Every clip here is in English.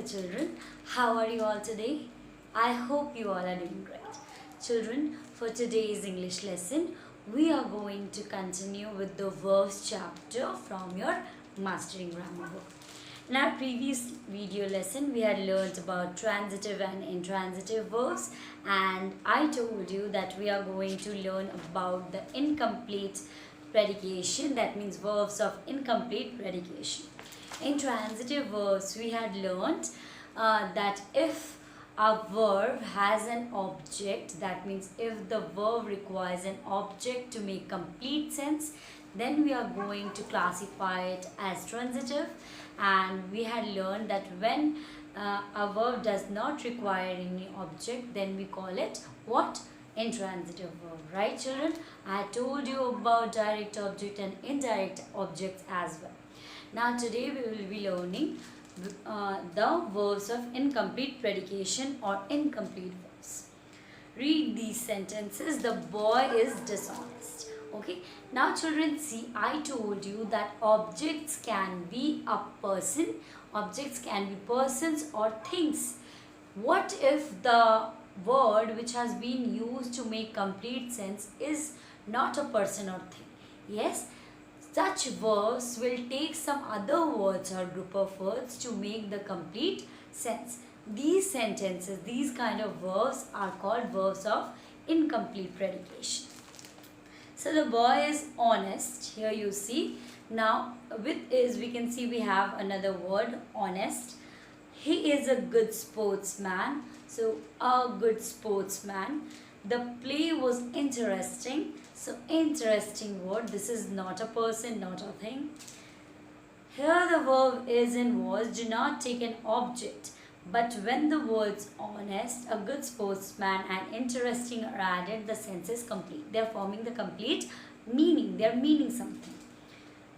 children, how are you all today? I hope you all are doing great. Children, for today's English lesson, we are going to continue with the Verbs chapter from your Mastering Grammar book. In our previous video lesson, we had learned about transitive and intransitive verbs, and I told you that we are going to learn about the incomplete predication, that means verbs of incomplete predication. In transitive verbs, we had learned that if a verb has an object, that means if the verb requires an object to make complete sense, then we are going to classify it as transitive. And we had learned that when a verb does not require any object, then we call it what? Intransitive verb, right children? I told you about direct object and indirect objects as well. Now today we will be learning the verbs of incomplete predication or incomplete verbs. Read these sentences. The boy is dishonest. Okay. Now children, see, I told you that objects can be a person, objects can be persons or things. What if the word which has been used to make complete sense is not a person or thing? Yes, such verbs will take some other words or group of words to make the complete sense. These sentences, these kind of verbs are called verbs of incomplete predication. So the boy is honest. Here you see. Now with is we can see we have another word, honest. He is a good sportsman. So a good sportsman. The play was interesting. So interesting word. This is not a person, not a thing. Here the verb is and was. Do not take an object. But when the words honest, a good sportsman and interesting are added, the sense is complete. They are forming the complete meaning. They are meaning something.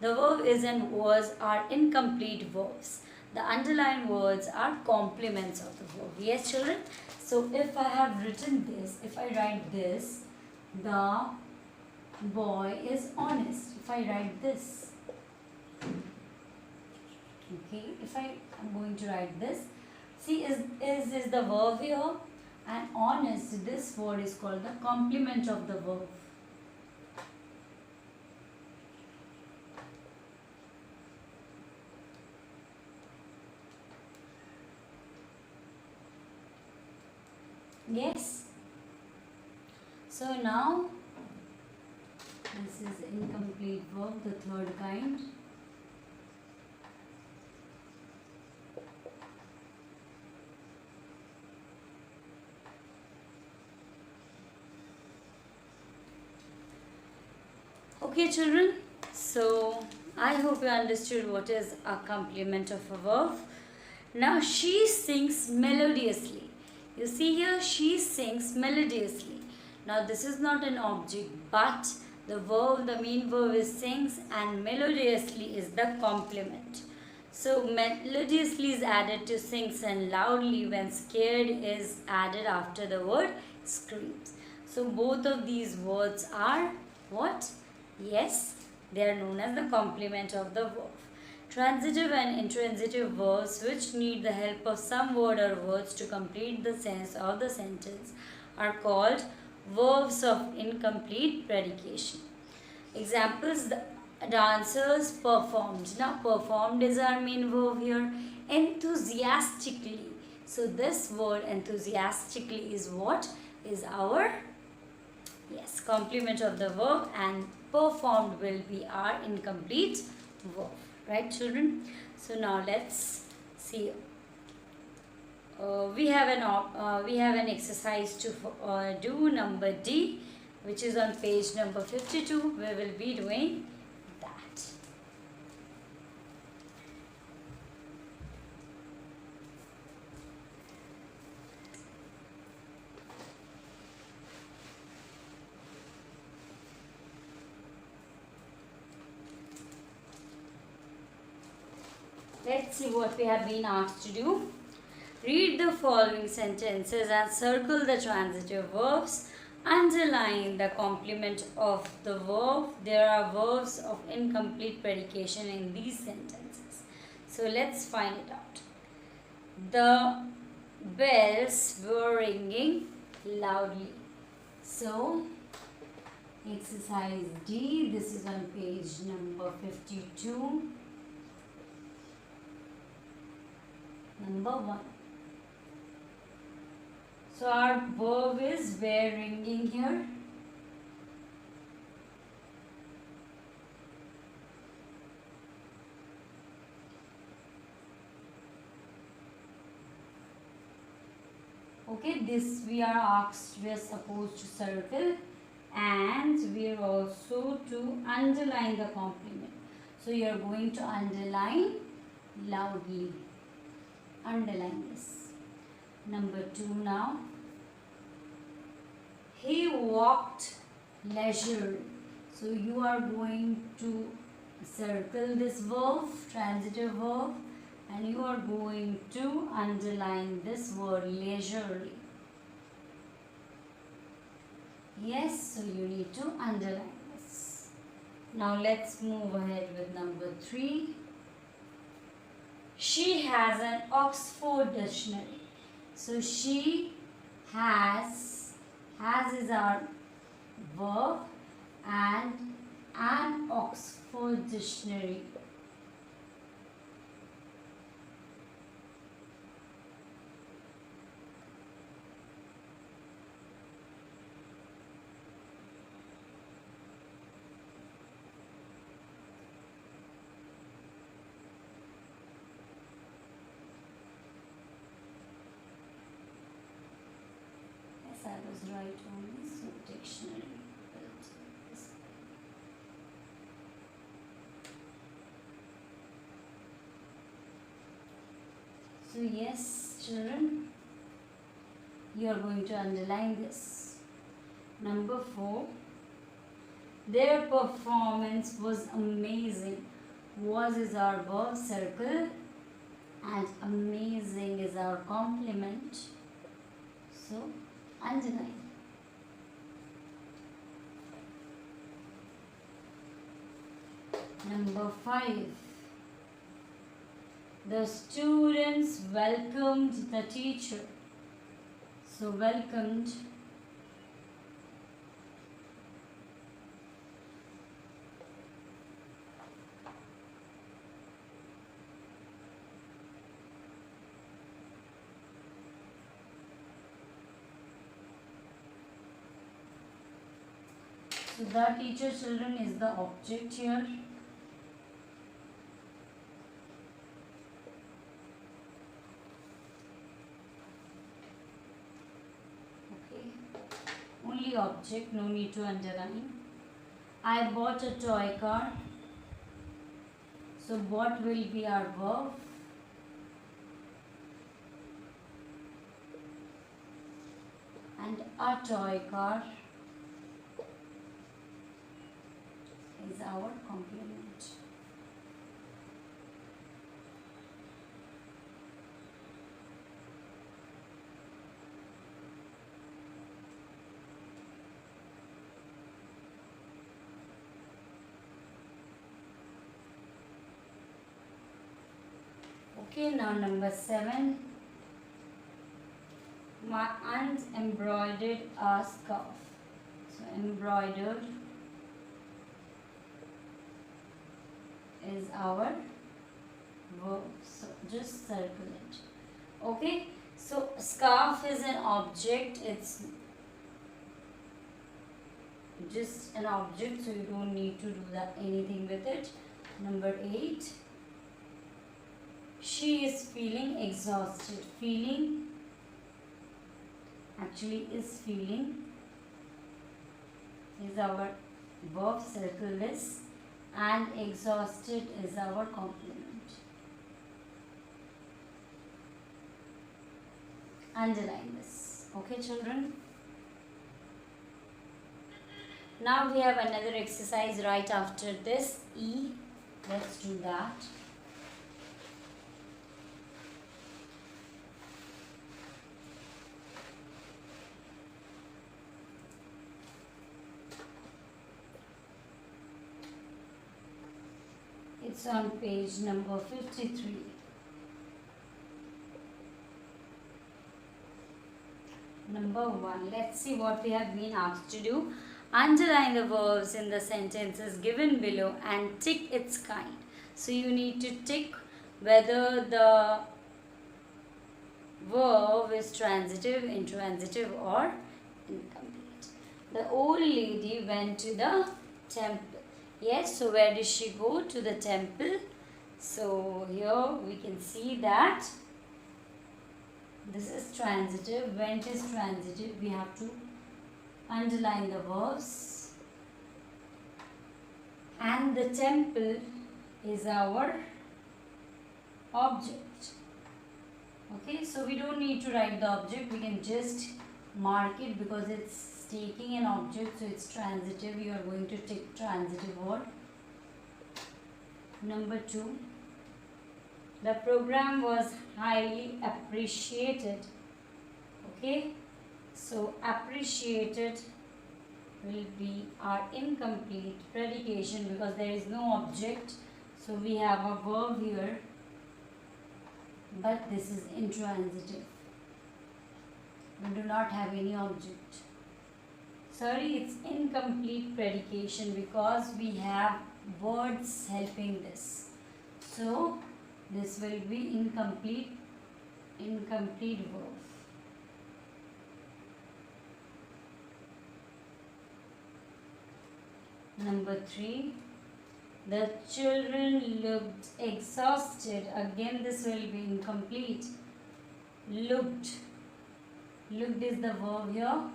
The verb is and was are incomplete verbs. The underlined words are complements of the verb. Yes children? So if I have written this, if I write this, the boy is honest. If I write this, okay, if I am going to write this, see, is the verb here, and honest, this word is called the complement of the verb. Yes. So now this is incomplete verb, the third kind. Okay children, so I hope you understood what is a complement of a verb. Now she sings melodiously. You see here, she sings melodiously. Now this is not an object, but the verb, the main verb is sings, and melodiously is the complement. So melodiously is added to sings, and loudly when scared is added after the word screams. So both of these words are what? Yes, they are known as the complement of the verb. Transitive and intransitive verbs which need the help of some word or words to complete the sense of the sentence are called verbs of incomplete predication. Examples: the dancers performed. Now performed is our main verb here. Enthusiastically. So this word enthusiastically is what? Is our complement of the verb, and performed will be our incomplete verb. Right children? So now let's see. We have an exercise to do, number D, which is on page number 52. We will be doing that. Let's see what we have been asked to do. Read the following sentences and circle the transitive verbs. Underline the complement of the verb. There are verbs of incomplete predication in these sentences. So let's find it out. the bells were ringing loudly. So, exercise D, this is on page number 52. Number 1. So, our verb is were ringing here. Okay, this we are asked, we are supposed to circle, and we are also to underline the complement. So you are going to underline loudly. Underline this. Number 2 now. He walked leisurely. So you are going to circle this verb, transitive verb, and you are going to underline this word leisurely. Yes, so you need to underline this. Now let's move ahead with number 3. She has an Oxford dictionary. So she has is our verb, and an Oxford dictionary. I was right only, so dictionary. So yes, children, you are going to underline this. Number 4, their performance was amazing. Was is our verb, circle, and amazing is our complement. So underline. Number 5. The students welcomed the teacher. So welcomed So the teacher, children, is the object here. Okay. Only object, no need to underline. I bought a toy car. So what will be our verb? And a toy car is our complement. Okay, now number 7. My aunt embroidered a scarf. So embroidered is our verb. So just circle it. Okay, so scarf is an object. It's just an object, so you don't need to do anything with it. Number 8. She is feeling exhausted. Feeling actually is feeling is our verb, circle this, and exhausted is our complement. Underline this. Okay, children? Now we have another exercise right after this, E. Let's do that. It's on page number 53. Number 1. Let's see what we have been asked to do. Underline the verbs in the sentences given below and tick its kind. So you need to tick whether the verb is transitive, intransitive or incomplete. The old lady went to the temple. Yes, so where did she go? To the temple. So here we can see that this is transitive. Went is transitive. We have to underline the verbs. And the temple is our object. Okay, so we don't need to write the object. We can just mark it because it's taking an object, so it's transitive. You are going to take transitive word. Number 2. The program was highly appreciated. Okay, so appreciated will be our incomplete predication because there is no object. So we have a verb here, but this is intransitive. We do not have any object. Sorry, it's incomplete predication because we have words helping this. So this will be incomplete verb. Number 3. The children looked exhausted. Again, this will be incomplete. Looked. Looked is the verb here.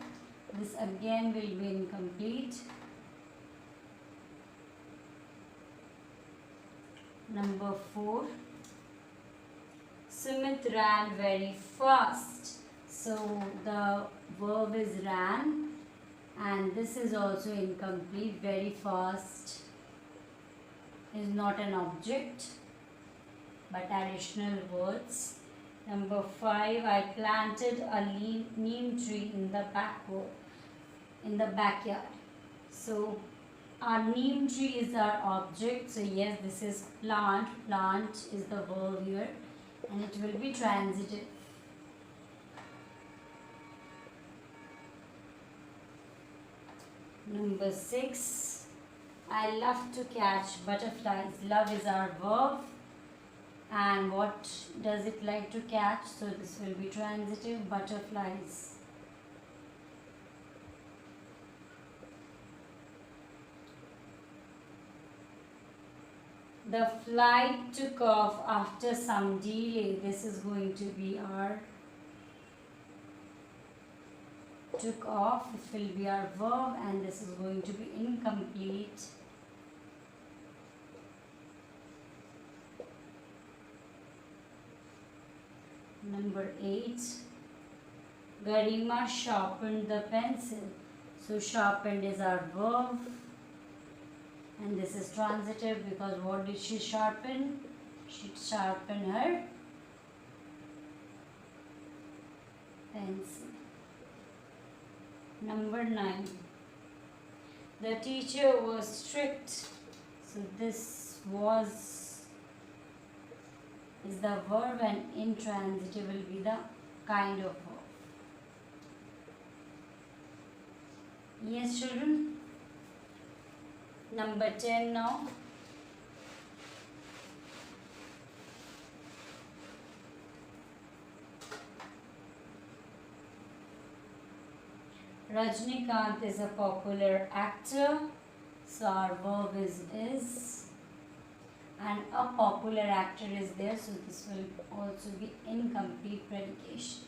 This again will be incomplete. Number 4. Sumit ran very fast. So the verb is ran, and this is also incomplete. Very fast is not an object but additional words. Number 5. I planted a neem tree in the backyard. So our neem tree is our object. So yes, this is plant. Plant is the verb here, and it will be transitive. Number 6. I love to catch butterflies. Love is our verb. And what does it like to catch? So this will be transitive, butterflies. The flight took off after some delay. This is going to be our took off. It will be our verb, and this is going to be incomplete. Number 8. Garima sharpened the pencil. So sharpened is our verb, and this is transitive because what did she sharpen? She sharpened her pencil. Number 9. The teacher was strict. So this is the verb, and intransitive will be the kind of verb. Yes, children? Number 10 now. Rajnikant is a popular actor. So our verb is. And a popular actor is there. So this will also be incomplete predication.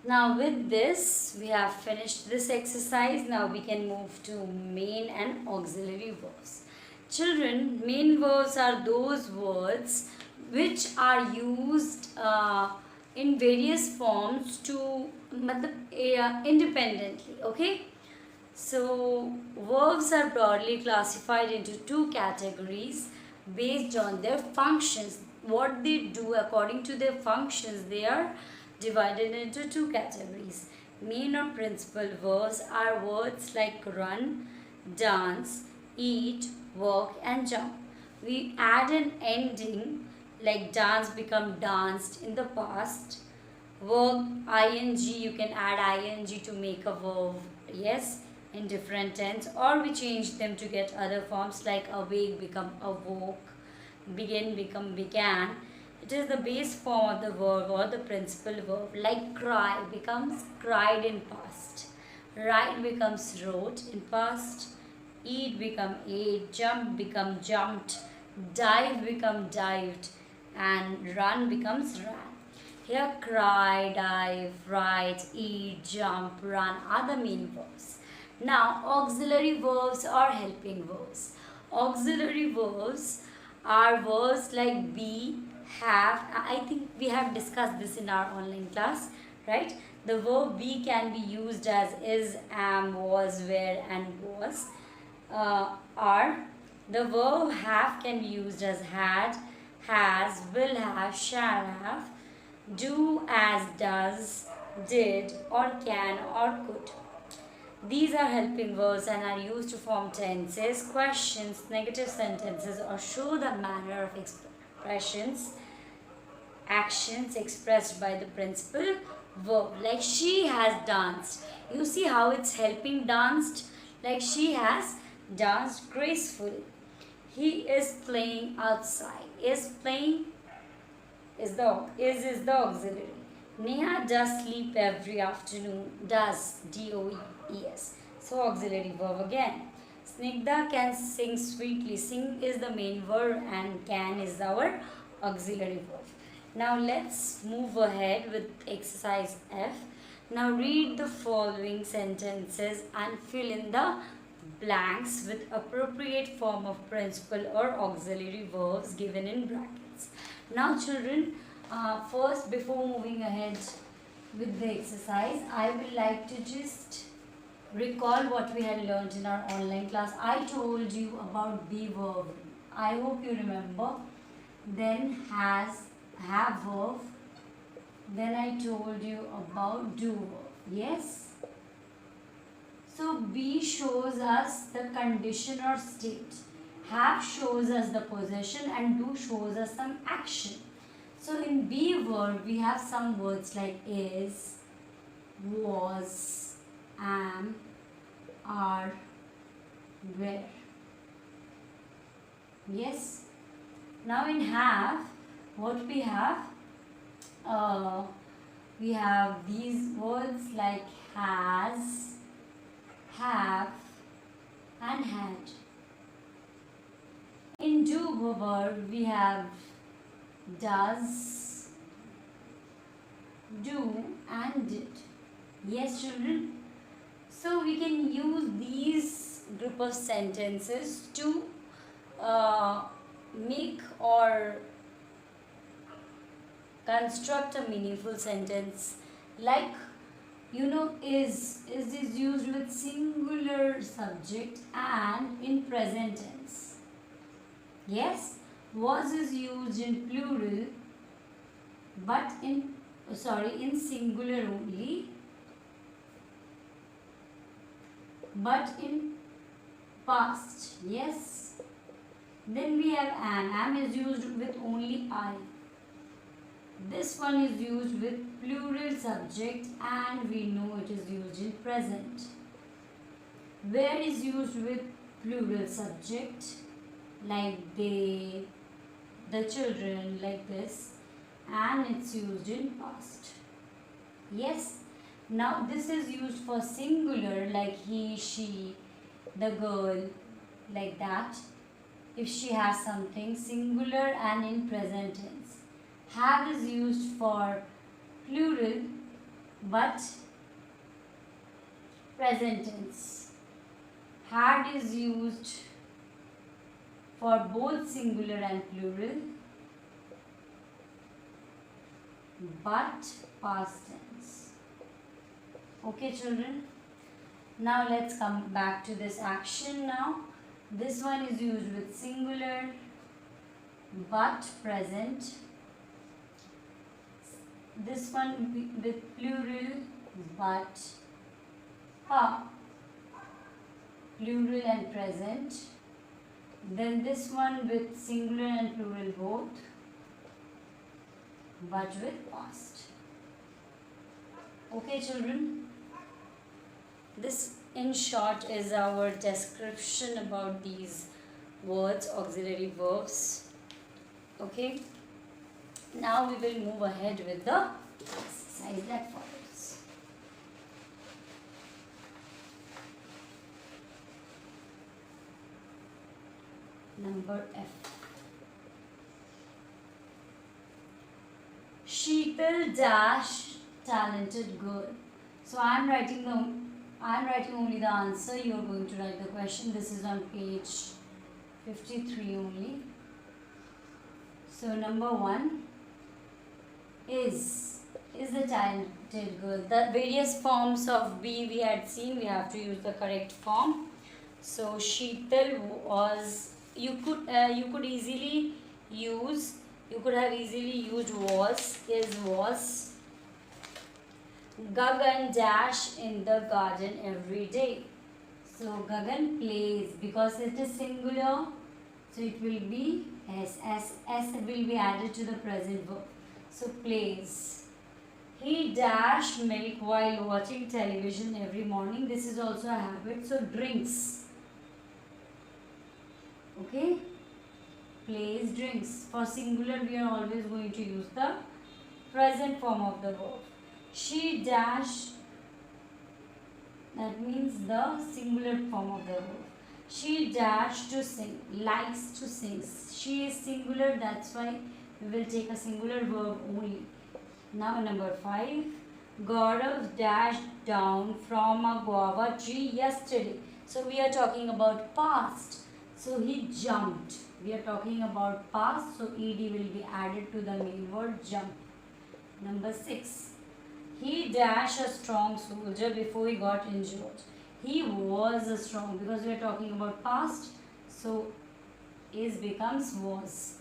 Now with this, we have finished this exercise. Now we can move to main and auxiliary verbs. Children, main verbs are those words which are used in various forms to independently. Okay. So verbs are broadly classified into two categories based on their functions. What they do according to their functions, they are divided into two categories. Main or principal verbs are words like run, dance, eat, work and jump. We add an ending like dance become danced in the past. Verb ing, you can add ing to make a verb, yes, in different tense, or we change them to get other forms like awake become awoke, begin become began. It is the base form of the verb or the principal verb. Like cry becomes cried in past, write becomes wrote in past, eat become ate, jump become jumped, dive become dived, and run becomes ran. Here cry, dive, write, eat, jump, run are the main verbs. Now auxiliary verbs or helping verbs. Auxiliary verbs are words like be, have. I think we have discussed this in our online class, right? The verb be can be used as is, am, was, were, and was. Are. The verb have can be used as had, has, will have, shall have, do as, does, did, or can, or could. These are helping verbs and are used to form tenses, questions, negative sentences, or show the manner of expressions, actions expressed by the principal verb. Like she has danced. You see how it's helping danced? Like she has danced gracefully. He is playing outside. Is playing is the auxiliary. Neha does sleep every afternoon. Does, D-O-E-S. So auxiliary verb again. Snigdha can sing sweetly. Sing is the main verb and can is our auxiliary verb. Now let's move ahead with exercise F. Now read the following sentences and fill in the blanks with appropriate form of principal or auxiliary verbs given in brackets. Now children, first before moving ahead with the exercise, I would like to just recall what we had learned in our online class. I told you about be verb. I hope you remember. Then has, have verb. Then I told you about do verb. Yes? So be shows us the condition or state. Have shows us the possession and do shows us some action. So in be verb we have some words like is, was, am, are, were. Yes. Now in have, what we have? We have these words like has, have, and had. In do verb we have does, do, and did. Yes children? So we can use these group of sentences to make or construct a meaningful sentence. Like, you know, is used with singular subject and in present tense. Yes, was is used in plural but in singular only, but in past. Yes. Then we have am. Am is used with only I. This one is used with plural subject and we know it is used in present. Where is used with plural subject like they, the children, like this, and it's used in past. Yes. Now this is used for singular like he, she, the girl, like that. If she has something, singular and in present tense. Have is used for plural but present tense. Had is used for both singular and plural but past tense. Okay children? Now let's come back to this action now. This one is used with singular but present. This one with plural but plural and present. Then this one with singular and plural both but with past. Okay, children? This in short is our description about these words, auxiliary verbs. Okay? Now we will move ahead with the exercise that follows. Number F. Sheetal dash talented girl. So I am writing only the answer. You are going to write the question. This is on page 53 only. So number 1 is the talented girl. The various forms of be we had seen. We have to use the correct form. So Sheetal was, you could have easily used was, is was. Gagan dash in the garden every day. So Gagan plays, because it is singular, so it will be S will be added to the present verb. So plays. He dash milk while watching television every morning. This is also a habit. So drinks. Okay. Plays, drinks. For singular, we are always going to use the present form of the verb. She dash, that means the singular form of the verb. She dash to sing, likes to sing. She is singular, that's why we will take a singular verb only. Now number 5. Gaurav dashed down from a guava tree yesterday. So we are talking about past. So he jumped. We are talking about past, so ed will be added to the main word jump. Number 6. He dashed a strong soldier before he got injured. He was a strong, because we are talking about past, so is becomes was.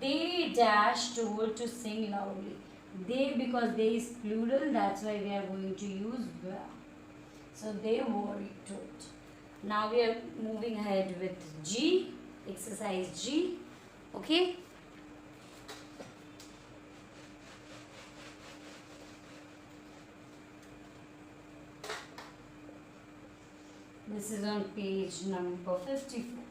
They dash told to sing loudly. They, because they is plural, that's why we are going to use were. So they were told. Now we are moving ahead with G, exercise G. Okay. This is on page number 54.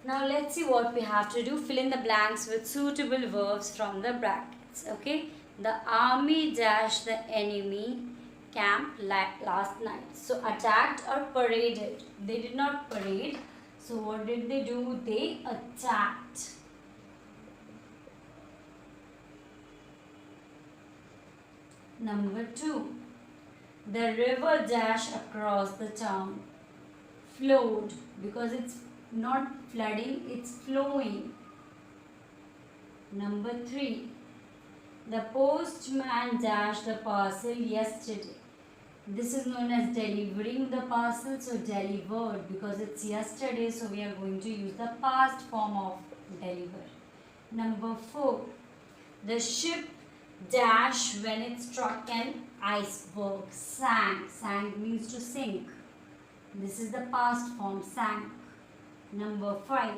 Now let's see what we have to do. Fill in the blanks with suitable verbs from the brackets. Okay. The army dashed the enemy camp last night. So attacked or paraded. They did not parade. So what did they do? They attacked. Number 2. The river dashed across the town. Flowed, because it's not flooding, it's flowing. Number 3. The postman dashed the parcel yesterday. This is known as delivering the parcel, so delivered, because it's yesterday, so we are going to use the past form of deliver. Number 4. The ship dashed when it struck an iceberg. Sank. Sank means to sink. This is the past form, sank. Number 5.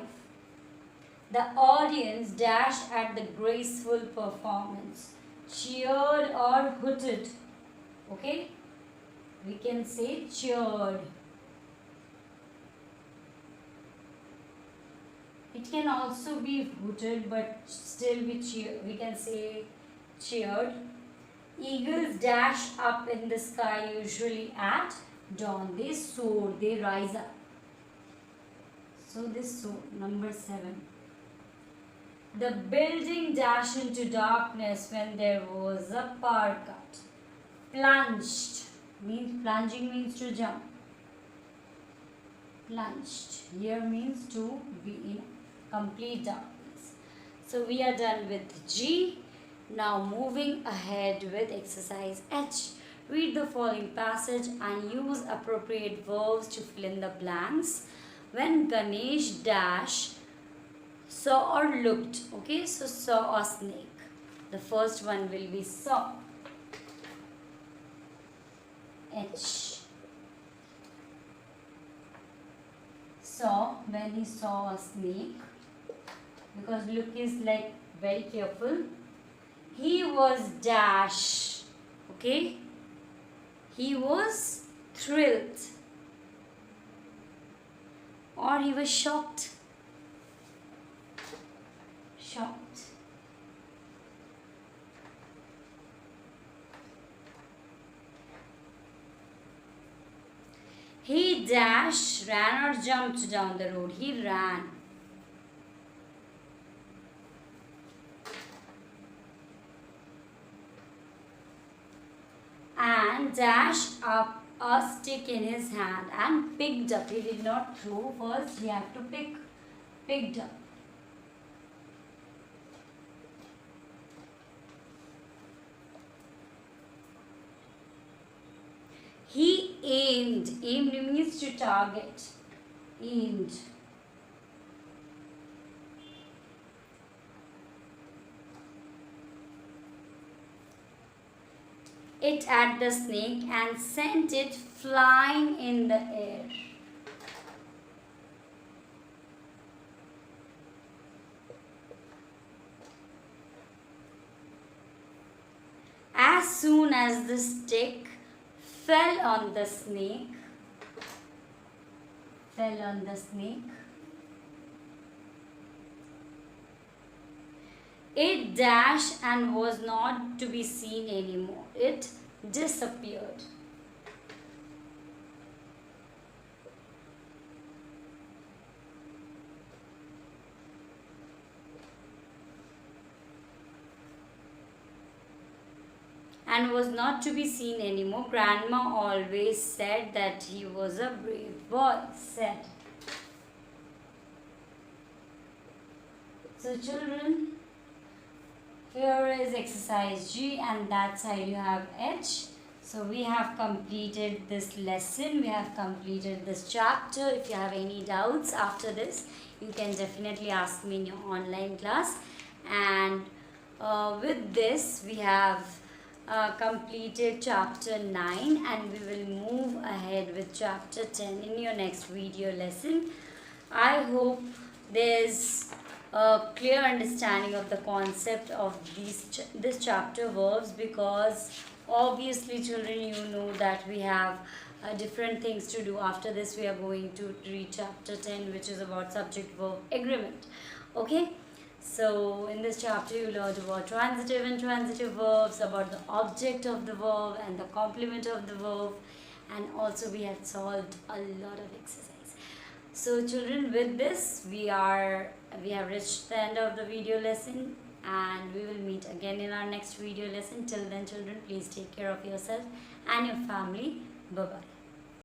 The audience dashed at the graceful performance. Cheered or hooted. Okay? We can say cheered. It can also be hooted, but still we can say cheered. Eagles dash up in the sky usually at dawn. They soar, they rise up. So this soar. Number 7. The building dashed into darkness when there was a power cut. Plunged. Plunging means to jump. Plunged. Here means to be in complete darkness. So we are done with G. Now moving ahead with exercise H. Read the following passage and use appropriate verbs to fill in the blanks. When Ganesh dash saw or looked. Okay, so saw a snake. The first one will be saw. H. when he saw a snake, because Luke is like very careful, he was dash, okay, he was thrilled, or he was shocked. He dashed, ran or jumped down the road. He ran. And dashed up a stick in his hand and picked up. He did not throw first, he had to picked up. He aimed. Aimed means to target. Aimed. It at the snake and sent it flying in the air. As soon as the stick fell on the snake, it dashed and was not to be seen anymore. It disappeared. And was not to be seen anymore. Grandma always said that he was a brave boy, said. So children, here is exercise G and that side you have H. So we have completed this lesson, we have completed this chapter. If you have any doubts after this, you can definitely ask me in your online class. And with this we have completed chapter 9 and we will move ahead with chapter 10 in your next video lesson. I hope there's a clear understanding of the concept of this chapter verbs, because obviously children, you know that we have different things to do. After this we are going to read chapter 10, which is about subject verb agreement. Okay, so in this chapter you learned about transitive and transitive verbs, about the object of the verb and the complement of the verb, and also we had solved a lot of exercises. So children, with this we have reached the end of the video lesson, and we will meet again in our next video lesson. Till then children, please take care of yourself and your family. Bye bye.